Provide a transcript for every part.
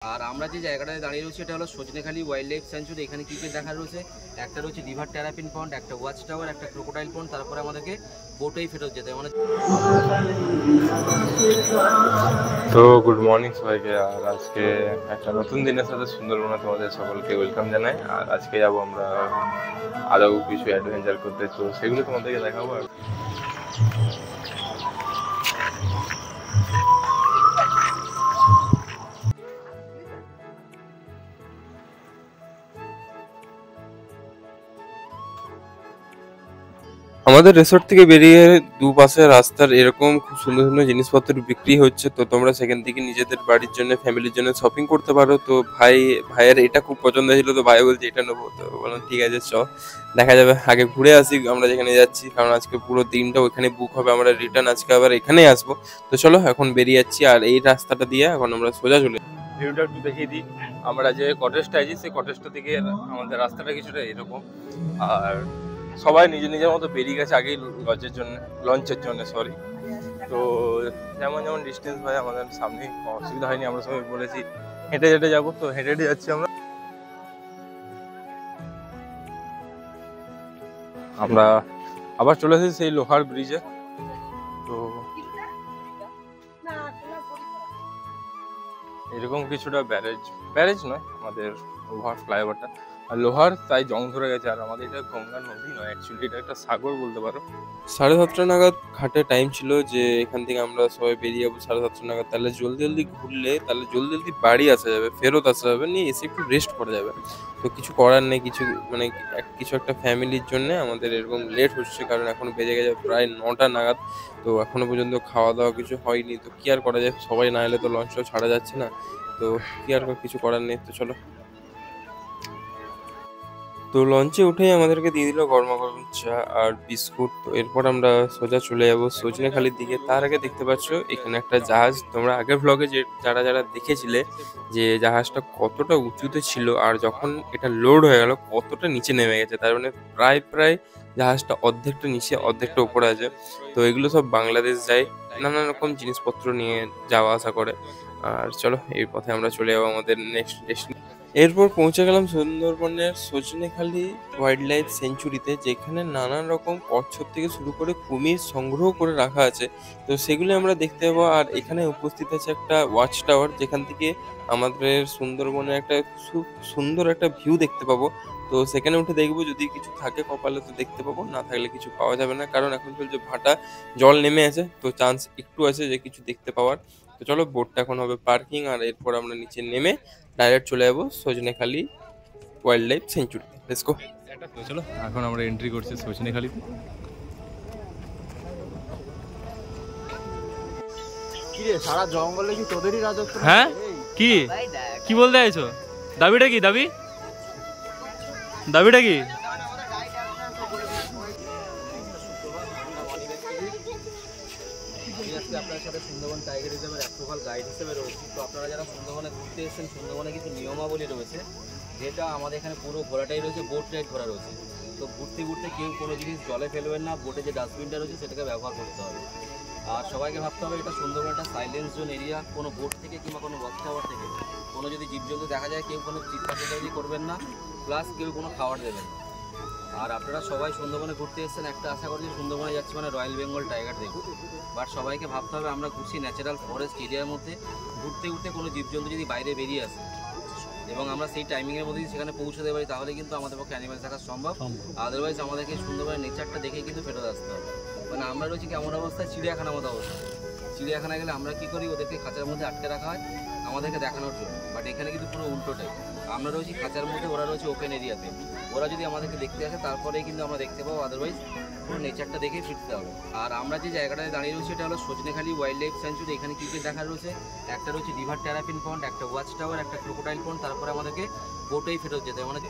আর আমরা যে জায়গাটায় দাঁড়িয়ে রয়েছি এটা হলো সজনেখালি ওয়াইল্ড লাইফ স্যাঞ্চুরি। এখানে কী কী দেখা রয়েছে, একটা রয়েছে রিভার টেরাপিন পন্ড, একটা ওয়াচ টাওয়ার, একটা ক্রোকোডাইল পন্ড, তারপরে আমাদেরকে বোটেই ফেরত যেতে মানে। তো গুড মর্নিং সবাইকে। আর আজকে একটা নতুন দিনের সাথে সুন্দরবনে তোমাদের সকলকে ওয়েলকাম জানাই। আর আজকে যাবো আমরা আরও কিছু অ্যাডভেঞ্চার করতে, তো সেগুলো তোমাদেরকে দেখাবো। আর আমাদের রিসোর্ট থেকে বেরিয়ে দুপাশে রাস্তার এরকম খুব সুন্দর সুন্দর জিনিসপত্র বিক্রি হচ্ছে, তো তোমরা সেখান থেকে নিজেদের বাড়ির জন্য ফ্যামিলির জন্য শপিং করতে পারো। তো ভাইয়ের এটা খুব পছন্দ হয়েছিল, তো ভাই বলছে এটা নেবো। তো বললাম ঠিক আছে চ, দেখা যাবে, আগে ঘুরে আসি আমরা যেখানে যাচ্ছি, কারণ আজকে পুরো দিনটা ওইখানে বুক হবে, আমরা রিটার্ন আজকে আবার এখানেই আসবো। তো চলো এখন বেরিয়ে যাচ্ছি, আর এই রাস্তাটা দিয়ে এখন আমরা সোজা চলে। ভিউটা একটু দেখিয়ে দিই, আমরা যে কটেজটা আছি সেই কটেজটা থেকে আমাদের রাস্তাটা কিছুটা এরকম। আর সবাই নিজের নিজের মতো বেরিয়ে গেছে আগেই লঞ্চের জন্য সরি। তো যেমন যেমন ডিস্টেন্স হয় আমাদের সামনে অসুবিধা হয়নি, আমরা সবাই বলেছি হেঁটে হেঁটে যাবো, তো হেঁটে হেঁটে যাচ্ছি আমরা আবার চলে এসেছি সেই লোহার ব্রিজে। তো এরকম কিছুটা ব্যারেজ নয় আমাদের লোহার ফ্লাইওভারটা, আর লোহার তাই জং ধরে গেছে। আর আমাদের এটা গঙ্গা নদী নয়, অ্যাকচুয়ালি এটা একটা সাগর বলতে পারো। 7:30 নাগাদ ঘাটে টাইম ছিল যে এখান থেকে আমরা সবাই বেরিয়ে যাবো 7:30 নাগাদ। তাহলে জলদি জলদি ঘুরলে তাহলে জলদি জলদি বাড়ি আসা যাবে, ফেরত আসা যাবে, নিয়ে এসে একটু রেস্ট করা যাবে। তো কিছু করার নেই, কিছু একটা ফ্যামিলির জন্য আমাদের এরকম লেট হচ্ছে, কারণ এখন বেজে গেছে প্রায় 9টা নাগাদ। তো এখনো পর্যন্ত খাওয়া দাওয়া কিছু হয়নি, তো কি আর করা যায়, সবাই না এলে তো লঞ্চটাও ছাড়া যাচ্ছে না। তো কি আর কিছু করার নেই, তো চলো। তো লঞ্চে উঠেই আমাদেরকে দিয়ে দিল গরমা গরম চা আর বিস্কুট। তো এরপর আমরা সোজা চলে যাবো সজনেখালির দিকে। তার আগে দেখতে পাচ্ছ এখানে একটা জাহাজ, তোমরা আগের ভ্লগে যে যারা দেখেছিলে যে জাহাজটা কতটা উঁচুতে ছিল, আর যখন এটা লোড হয়ে গেল কতটা নিচে নেমে গেছে, তার মানে প্রায় জাহাজটা অর্ধেকটা নিচে অর্ধেকটা উপরে আছে। তো এগুলো সব বাংলাদেশ যায়, নানান রকম জিনিসপত্র নিয়ে যাওয়া আসা করে। আর চলো এই পথে আমরা চলে যাবো আমাদের নেক্সট ডেস্টিনেশন। এরপর পৌঁছে গেলাম সুন্দরবনের সজনেখালি ওয়াইল্ড লাইফ সেঞ্চুরিতে, যেখানে নানান রকম কচ্ছপ থেকে শুরু করে কুমির সংগ্রহ করে রাখা আছে। তো সেগুলো আমরা দেখতে পাবো। আর এখানে উপস্থিত আছে একটা ওয়াচ টাওয়ার, যেখান থেকে আমাদের সুন্দরবনের একটা খুব সুন্দর একটা ভিউ দেখতে পাবো। তো সেখানে উঠে দেখবো, যদি কিছু থাকে কপালে তো দেখতে পাবো, না থাকলে কিছু পাওয়া যাবে না, কারণ এখন চলছে ভাটা, জল নেমে আছে, তো চান্স একটু আছে যে কিছু দেখতে পাওয়ার। তো চলো, বোটটা এখন হবে পার্কিং, আর এরপর আমরা নিচে নেমে ডাইরেক্ট চলে যাবো সজনেখালি ওয়াইল্ড লাইফ সেঞ্চুরিতে। Let's go. তো চলো এখন আমরা এন্ট্রি করছি সজনেখালিতে। কি রে, সারা জঙ্গলে কি তোদেরই রাজত্ব? হ্যাঁ, কি কি বলতে চাইছো? দাবিটা কি? দাবিটা কি? আপনার সাথে সুন্দরবন টাইগার রিজার্ভের অ্যাপ্রুভাল গাইড হিসেবে রয়েছে। তো আপনারা যারা সুন্দরবনে ঘুরতে এসেছেন, সুন্দরবনে কিছু নিয়মাবলী রয়েছে, যেটা আমাদের এখানে পুরো ঘোরাটাই রয়েছে, বোট রাইড ঘোরা রয়েছে। তো ঘুরতে ঘুরতে কেউ কোনো জিনিস জলে ফেলবেন না, বোটে যে ডাস্টবিনটা রয়েছে সেটাকে ব্যবহার করতে হবে। আর সবাইকে ভাবতে হবে এটা সুন্দরবন একটা সাইলেন্স জোন এরিয়া, কোনো বোট থেকে কিংবা কোনো ওয়াচ টাওয়ার থেকে কোনো যদি জীবজন্তু দেখা যায় কেউ কোনো চিৎকার চেঁচামেচি করবেন না, প্লাস কেউ কোনো খাবার দেবেন না। আর আপনারা সবাই সুন্দরবনে ঘুরতে এসেছেন, একটা আশা করি সুন্দরবনে যাচ্ছি মানে রয়্যাল বেঙ্গল টাইগার দেখুন। বাট সবাইকে ভাবতে হবে আমরা ঘুরছি ন্যাচারাল ফরেস্ট এরিয়ার মধ্যে, ঘুরতে ঘুরতে কোনো জীবজন্তু যদি বাইরে বেরিয়ে আসে এবং আমরা সেই টাইমিংয়ের মধ্যে সেখানে পৌঁছে দেতে পারি, তাহলে কিন্তু আমাদের পক্ষে অ্যানিমেল থাকা সম্ভব। আদারওয়াইজ আমাদেরকে সুন্দরবনের নেচারটা দেখেই কিন্তু ফেরত আসতে হবে। মানে আমরা রয়েছি কেমন অবস্থায়, চিড়িয়াখানার মতো অবস্থা। চিড়িয়াখানায় গেলে আমরা কী করি, ওদেরকে খাঁচার মধ্যে আটকে রাখা হয় আমাদেরকে দেখানোর জন্য, বাট এখানে কিন্তু পুরো উল্টোটাই। আমরা রয়েছি খাঁচার মধ্যে, ওরা রয়েছে ওপেন এরিয়াতে। ওরা যদি আমাদেরকে দেখতে আসে তারপরেই কিন্তু আমরা দেখতে পাবো, আদারওয়াইজ পুরো নেচারটা দেখেই ফিরতে হবে। আর আমরা যে জায়গাটায় দাঁড়িয়ে রয়েছি এটা হলো সজনেখালি ওয়াইল্ড লাইফ স্যাঞ্চুরি। এখানে কী কী দেখা রয়েছে, একটা রয়েছে রিভার টেরাপিন পন্ড, একটা ওয়াচ টাওয়ার, একটা ক্রোকোডাইল পন্ড, তারপরে আমাদেরকে বোটেই ফেরত যেতে হবে।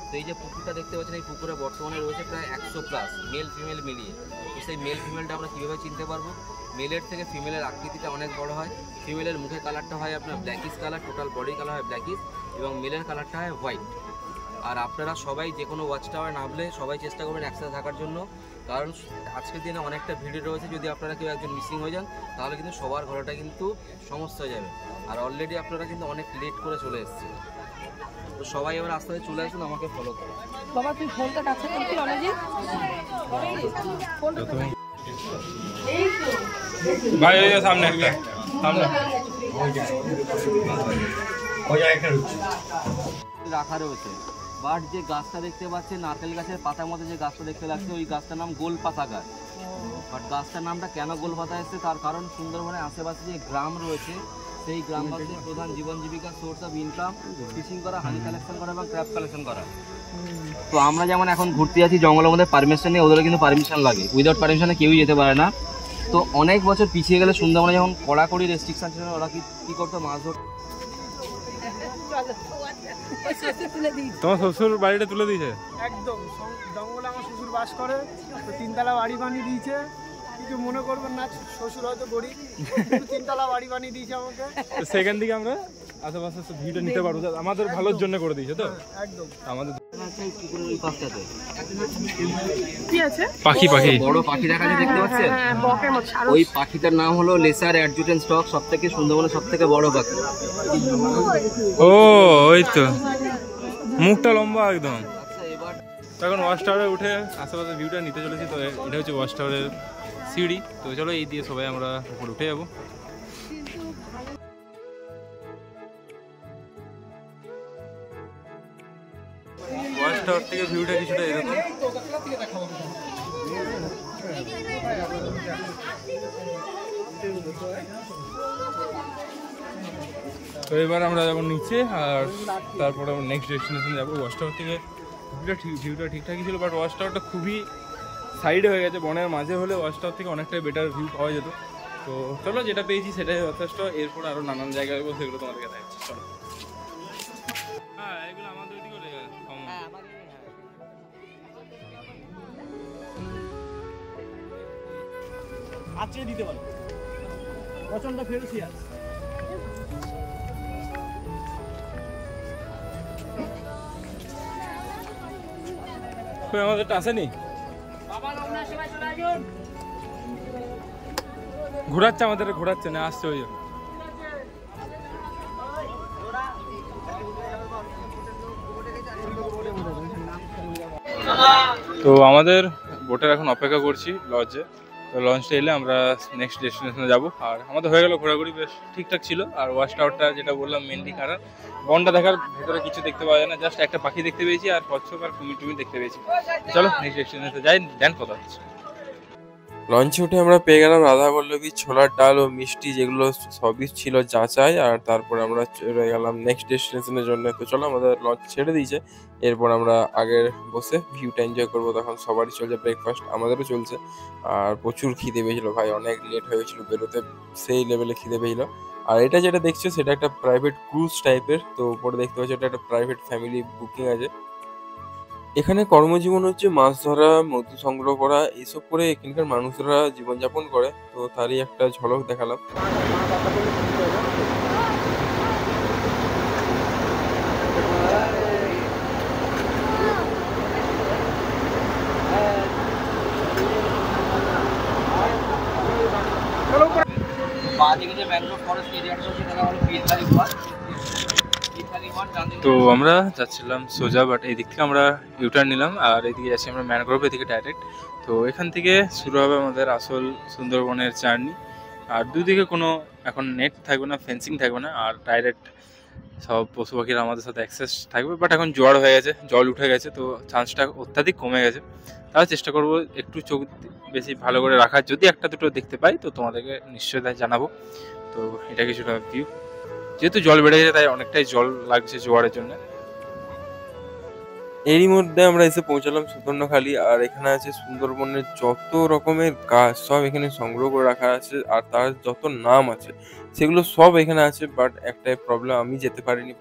তো এই যে পুকুরটা দেখতে পাচ্ছেন, এই পুকুরে বর্তমানে রয়েছে প্রায় 100+ মেল ফিমেল মিলিয়ে। তো সেই মেল ফিমেলটা আমরা কীভাবে চিনতে পারবো, মেলের থেকে ফিমেলের আকৃতিটা অনেক বড় হয়। ফিমেলের মুখের কালারটা হয় আপনার blackish colour, total body colour হয় ব্ল্যাকিশ, এবং মেলের কালারটা হয় হোয়াইট। আর আপনারা সবাই যে কোনো ওয়াচ টাওয়ারে নামলে সবাই চেষ্টা করবেন একসাথে থাকার জন্য, কারণ আজকের দিনে অনেকটা ভিড় রয়েছে, যদি আপনারা কেউ একজন মিসিং হয়ে যান তাহলে কিন্তু সবার ঘোরাটা কিন্তু সমস্যা হয়ে যাবে। আর অলরেডি আপনারা কিন্তু অনেক লেট করে চলে এসেছে, তো সবাই এবার আস্তে আস্তে চলে আসুন, আমাকে ফলো করুন। বাবা তুই ফোনটা কাছে করবি অনেকদিন ভাই ওই যে সামনে একটা সামনে রাখা রয়েছে। বাট যে গাছটা দেখতে পাচ্ছেন নারকেল গাছের পাতার মধ্যে যে গাছটা দেখতে লাগছে ওই গাছটার নাম গোলপাতা গাছ। বাট গাছটার নামটা কেন গোলপাতা এসেছে তার কারণ সুন্দরবনের আশেপাশে যে গ্রাম রয়েছে সেই গ্রামবাসীর প্রধান জীবন জীবিকার সোর্স অফ ইনকাম ফিশিং করা, হানি কালেকশন করা এবং ক্র্যাব কালেকশন করা। তো আমরা যেমন এখন ঘুরতে যাচ্ছি জঙ্গলের মধ্যে পারমিশন নিয়ে, ওদেরও কিন্তু পারমিশন লাগে, উইদাউট পারমিশনে কেউই যেতে পারে না। তো অনেক বছর পিছিয়ে গেলে সুন্দরবনে যখন কড়াকড়ি রেস্ট্রিকশন ছিল ওরা কি করতো, মাছ ধরতো। তোমার শ্বশুর বাড়িটা তুলে দিয়েছে? একদম জঙ্গলে আমার শ্বশুর বাস করে, তো 3 তলা বাড়ি বানিয়ে দিয়েছে। কিছু মনে করবেন না, শ্বশুর হয়তো গরিব, 3 তলা বাড়ি বানিয়ে দিয়েছে আমাকে। সেখান থেকে আমরা আশেপাশে ভিউটা নিতে পারবো, আমাদের ভালোর জন্য করে দিয়েছে তো একদম আমাদের। ওই পাশটাতে কি আছে? পাখি পাখি বড় পাখি দেখা যায়, দেখতে পাচ্ছেন? হ্যাঁ বকের মতো সারস। ওই পাখিটার নাম হলো লেসার অ্যাডজুটেন্ট স্টক, সব থেকে সুন্দরবনের সব থেকে বড় পাখি। ও ওই তো মুখটা লম্বা একদম। আচ্ছা এবার এখন ওয়াচ টাওয়ারে উঠে আশেপাশে ভিউটা নিতে চলেছি। তো এটা হচ্ছে ওয়াচ টাওয়ারের সিঁড়ি। তো চলো এই দিয়ে সবাই আমরা উপরে উঠে যাবো। ওয়াচ টাওয়ার থেকে ভিউটা কিছুটা এরকম। তো এবার আমরা যাবো নিচে, আর তারপরে আমরা নেক্সট ডেস্টিনেশন যাবো। ওয়াচ টাওয়ার থেকে ভিউটা ঠিকঠাকই ছিল, বাট ওয়াচ টাওয়ারটা খুবই সাইডে হয়ে গেছে, বনের মাঝে হলে ওয়াচ টাওয়ার থেকে অনেকটাই বেটার ভিউ পাওয়া যেত। তো চলো যেটা পেয়েছি সেটাই যথেষ্ট, এরপর আরও নানান জায়গায় যাবো, সেগুলো তোমাদেরকে দেখাচ্ছি। চলো। হ্যাঁ এগুলো আমাদের ওইদিকে আজকে দিতে পারো প্রচন্ড ফেরুসি আছে। আমাদেরটা আসেনি, ঘোরাচ্ছে আমাদের, ঘোরাচ্ছে না, আসছে ওই জন্য। তো আমাদের বোটের এখন অপেক্ষা করছি লঞ্চে। তো লঞ্চটা এলে আমরা নেক্সট ডেস্টিনেশনে যাব। আর আমাদের হয়ে গেল ঘোরাঘুরি, বেশ ঠিকঠাক ছিল। আর ওয়াচ টাওয়ারটা যেটা বললাম মেনলি কারণ বনটা দেখার ভেতরে কিছু দেখতে পাওয়া যায় না, জাস্ট একটা পাখি দেখতে পেয়েছি আর কচ্ছপ আর কুমির টুমির দেখতে পেয়েছি। চলো নেক্সট ডেস্টিনেশনে যাই, দেন কথা হচ্ছে। লঞ্চে উঠে আমরা পেয়ে গেলাম রাধা বল্লভী ছোলার ডাল ও মিষ্টি, যেগুলো সবই ছিল যাচাই। আর তারপরে আমরা চলে গেলাম নেক্সট ডেস্টিনেশনের জন্য। তো চলো আমাদের লঞ্চ ছেড়ে দিয়েছে, এরপর আমরা আগের বসে ভিউটা এনজয় করবো। তখন সবারই চলছে ব্রেকফাস্ট, আমাদেরও চলছে। আর প্রচুর খিদে পেয়েছিল ভাই, অনেক লেট হয়ে গেছিলো বেরোতে, সেই লেভেলে খিদে পেয়েছিল। আর এটা যেটা দেখছো সেটা একটা প্রাইভেট ক্রুজ টাইপের। তো উপরে দেখতে পাচ্ছ এটা একটা প্রাইভেট ফ্যামিলি বুকিং আছে। এখানে কর্মজীবন হচ্ছে মাছ ধরা, মধু সংগ্রহ করা, এইসব করে এখানকার মানুষরা জীবনযাপন করে। তো তারই একটা ঝলক দেখালাম। বাঁদিকে যে ব্যাঙ্গালোর ফরেস্ট এরিয়াটা রয়েছে সেটা হলো পীরখালি ওয়াচ। তো আমরা যাচ্ছিলাম সোজা, বাট এই দিক থেকে আমরা ইউটার্ন নিলাম আর এইদিকে যাচ্ছি আমরা ম্যানগ্রোভ, এদিকে ডাইরেক্ট। তো এখান থেকে শুরু হবে আমাদের আসল সুন্দরবনের জার্নি। আর দুদিকে কোনো এখন নেট থাকবে না, ফেন্সিং থাকবে না, আর ডাইরেক্ট সব পশু পাখিরা আমাদের সাথে অ্যাক্সেস থাকবে। বাট এখন জোয়ার হয়ে গেছে, জল উঠে গেছে, তো চান্সটা অত্যাধিক কমে গেছে। তাও চেষ্টা করবো একটু চোখ বেশি ভালো করে রাখার, যদি একটা দুটো দেখতে পাই তো তোমাদেরকে নিশ্চয়ই জানাবো। তো এটা কিছুটা ভিউ, যেহেতু জল বেড়ে গেছে তাই অনেকটাই জল লাগছে জোয়ারের জন্য। এরই মধ্যে আমরা এসে পৌঁছালাম সুবর্ণখালি। আর এখানে আছে সুন্দরবনের যত রকমের গাছ, সব এখানে সংগ্রহ করে রাখা আছে। আর তার যত নাম আছে সেগুলো সব এখানে আছে। বাট একটাই প্রবলেম, আমি যেতে পারিনি।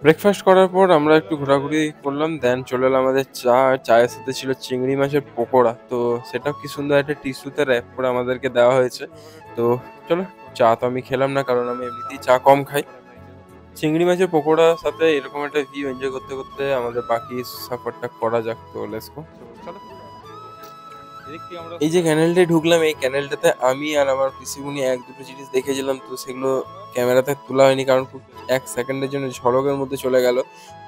ব্রেকফাস্ট করার পর আমরা একটু ঘোরাঘুরি করলাম, দেন চলে এলাম আমাদের চা। চায়ের সাথে ছিল চিংড়ি মাছের পকোড়া। তো সেটাও কি সুন্দর একটা টিস্যুতে র্যাপ করে আমাদেরকে দেওয়া হয়েছে। তো চলো, চা তো আমি খেলাম না কারণ আমি এমনিতেই চা কম খাই। চিংড়ি মাছের পকোড়ার সাথে এরকম একটা ভিউ এনজয় করতে করতে আমাদের বাকি সফরটা করা যাক। তো লেটস গো, চলো। এদিক থেকে আমরা এই যে ক্যানেলটায় ঢুকলাম, এই ক্যানেলটাতে আমি আর আমার পিসিমুনি এক দুটো জিনিস দেখেছিলাম, তো সেগুলো ক্যামেরাতে তোলা হয়নি কারণ খুব 1 সেকেন্ডের জন্য ঝলকের মধ্যে চলে গেল।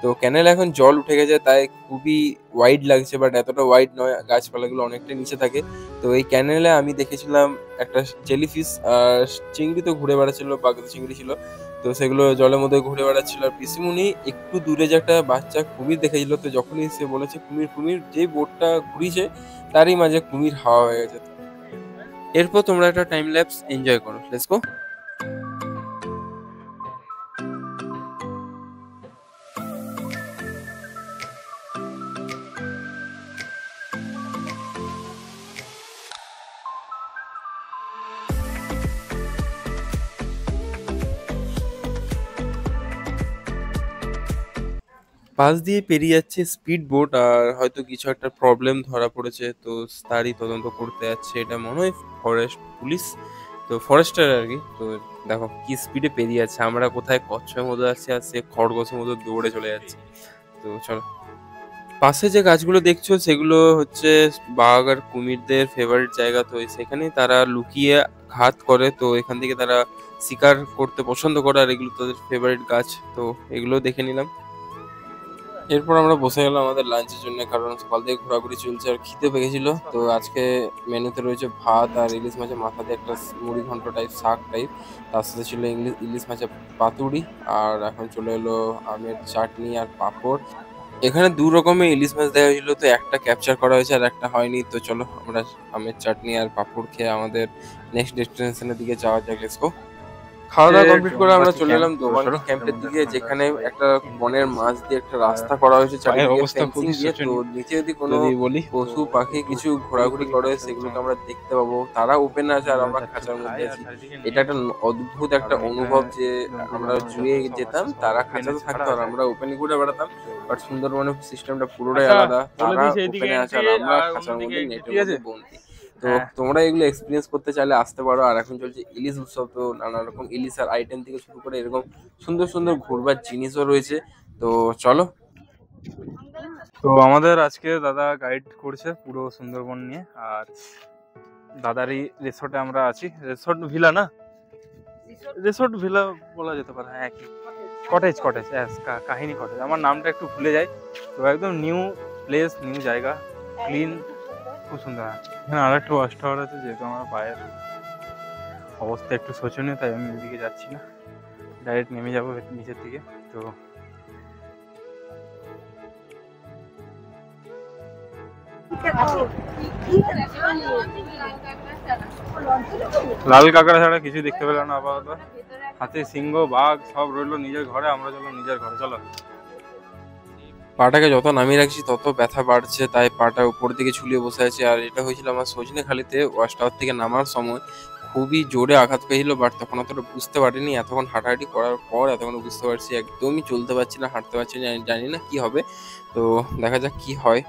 তো ক্যানেল এখন জল উঠে গেছে তাই খুবই ওয়াইড লাগছে, বাট এতটা ওয়াইড নয়, গাছপালাগুলো অনেকটা নিচে থাকে। তো এই ক্যানেলে আমি দেখেছিলাম একটা জেলিফিশ আর চিংড়ি তো ঘুরে বেড়াচ্ছিল, বাগদা চিংড়ি ছিল, তো সেগুলো জলের মধ্যে ঘুরে বেড়াচ্ছিল। আর পিসিমুনি একটু দূরে যে একটা বাচ্চা কুমির দেখেছিল, তো যখনই সে বলেছে কুমির কুমির, যেই বোটটা ঘুরিয়েছে তারই মাঝে কুমির হাওয়া হয়ে গেছে। এরপর তোমরা একটা টাইম ল্যাপস এনজয় করো, লেটস গো। পাশ দিয়ে পেরিয়ে যাচ্ছে স্পিড বোট, আর হয়তো কিছু একটা প্রবলেম ধরা পড়েছে, তো তারই তদন্ত করতে যাচ্ছে। এটা মনে হয় ফরেস্ট পুলিশ, তো ফরেস্টার আর কি। তো দেখো কি স্পিডে পেরিয়ে যাচ্ছে, আমরা কোথায় কচ্ছপের মতো যাচ্ছি আর সে খরগোশের মতো দৌড়ে চলে যাচ্ছে। তো চলো, পাশে যে গাছগুলো দেখছো সেগুলো হচ্ছে বাঘ আর কুমিরদের ফেভারিট জায়গা, তো সেখানেই তারা লুকিয়ে ঘাত করে, তো এখান থেকে তারা শিকার করতে পছন্দ করে, আর এগুলো তাদের ফেভারিট গাছ। তো এগুলো দেখে নিলাম। এরপর আমরা বসে গেলাম আমাদের লাঞ্চের জন্য, কারণ সকাল থেকে ঘোরাঘুরি চলছে আর খিদে পেয়েছিল। তো আজকে মেনুতে রয়েছে ভাত আর ইলিশ মাছের মাথা দিয়ে একটা মুড়ি ঘন্ট টাইপ শাক টাইপ, তার সাথে ছিল ইলিশ মাছের পাতুড়ি, আর এখন চলে এলো আমের চাটনি আর পাঁপড়। এখানে 2 রকমের ইলিশ মাছ দেওয়া হয়েছিল, তো একটা ক্যাপচার করা হয়েছে আর একটা হয়নি। তো চলো আমরা আমের চাটনি আর পাঁপড় খেয়ে আমাদের নেক্সট ডেস্টিনেশনের দিকে যাওয়া যাক, লেটস গো। খাওয়া দাওয়া কমপ্লিট করে আমরা চলে এলাম দোবানি ক্যাম্পের দিকে, যেখানে একটা বনের মাঝ দিয়ে একটা রাস্তা করা হয়েছে চারিদিকে ফেন্সিং দিয়ে। তো নিচে যদি কোনো পশু পাখি কিছু ঘোরাঘুরি করে সেগুলোকে আমরা দেখতে পাবো, তারা ওপেন আছে আর আমরা খাঁচার মধ্যে আছি। এটা একটা অদ্ভুত একটা অনুভব যে আমরা জুয়ে যেতাম, তারা খাঁচাতে থাকতো আর আমরা ওপেনে ঘুরে বেড়াতাম। বাট সুন্দরবনের সিস্টেমটা পুরোটাই আলাদা, তারা ওপেনে আছে আর আমরা খাঁচার মধ্যে নেটের মধ্যে বন্দি। তো তোমরা এগুলো এক্সপিরিয়েন্স করতে চাইলে আসতে পারো। আর এখন চলছে ইলিশ উৎসব, তো নানা রকম ইলিশের আইটেম থেকে শুরু করে এরকম সুন্দর সুন্দর ঘুরবার জিনিসও রয়েছে। তো চলো। তো আমাদের আজকে দাদা গাইড করছে পুরো সুন্দরবন নিয়ে, আর দাদারই রিসোর্টে আমরা আছি। রিসোর্ট ভিলা না, রিসোর্ট ভিলা বলা যেতে পারে, হ্যাঁ কি কটেজ কটেজ কাহিনী কটেজ, আমার নামটা একটু ভুলে যাই। তো একদম নিউ প্লেস, নিউ জায়গা, ক্লিন, খুব সুন্দর। এখানে আর একটা ওয়াচ টাওয়ার আছে, যেহেতু আমার পায়ের অবস্থা একটু শোচনীয় তাই আমি ওইদিকে যাচ্ছি না, ডাইরেক্ট নেমে যাবো নিচের দিকে। তো লাল কাঁকড়া ছাড়া কিছু দেখতে পেলাম না আপাতত। হাতে সিংহ বাঘ সব রইলো নিজের ঘরে, আমরা চলো নিজের ঘরে। চলো। পাটাকে যত নামিয়ে রাখছি তত ব্যথা বাড়ছে, তাই পাটা উপর দিকে ঝুলিয়ে বসে আছে। আর এটা হয়েছিল আমার সজনেখালিতে ওয়াচ টাওয়ার থেকে নামার সময়, খুবই জোরে আঘাত পেয়েছিল, বাট তখন অতটা বুঝতে পারিনি। এতক্ষণ হাঁটাহাঁটি করার পর এতক্ষণ বুঝতে পারছি, একদমই চলতে পারছি না, হাঁটতে পারছি না, জানি না কি হবে। তো দেখা যাক কি হয়,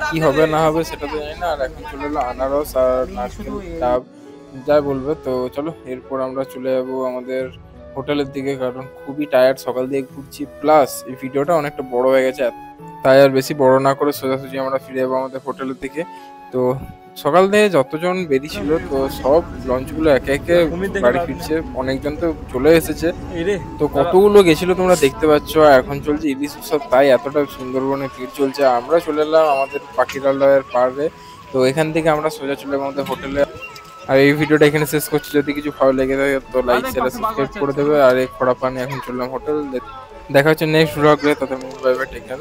কি হবে না হবে সেটা তো জানি না। আর এখন চলে এলো আনারস আর নারকেল ডাব, যাই বলবে। তো চলো, এরপর আমরা চলে যাবো আমাদের হোটেলের দিকে, কারণ খুবই টায়ার্ড, সকাল দিয়ে ঘুরছি, প্লাস এই ভিডিওটা অনেকটা বড় হয়ে গেছে, তাই আর বেশি বড় না করে সোজাসুজি আমরা ফিরে যাবো আমাদের হোটেলের দিকে। তো সকাল থেকে যতজন বেরিয়েছিল, তো সব লঞ্চগুলো একে একে বাড়ি ফিরছে, অনেকজন তো চলে এসেছে। তো কতগুলো গেছিল তোমরা দেখতে পাচ্ছ। আর এখন চলছে ইলিশ উৎসব, তাই এতটা সুন্দরবনে ভিড় চলছে। আমরা চলে এলাম আমাদের পাখিরালয়ের পাড়ে, তো এখান থেকে আমরা সোজা চলে এলাম আমাদের হোটেলে। আর এই ভিডিওটা এখানে শেষ করছি, যদি কিছু ভালো লেগে থাকে তো লাইক শেয়ার সাবস্ক্রাইব করে দেবে। আর এই খোড়া পানি এখন চললাম হোটেল, দেখা হচ্ছে নেক্সট ব্লগে, তাদের বাই বাই, টেক কেয়ার।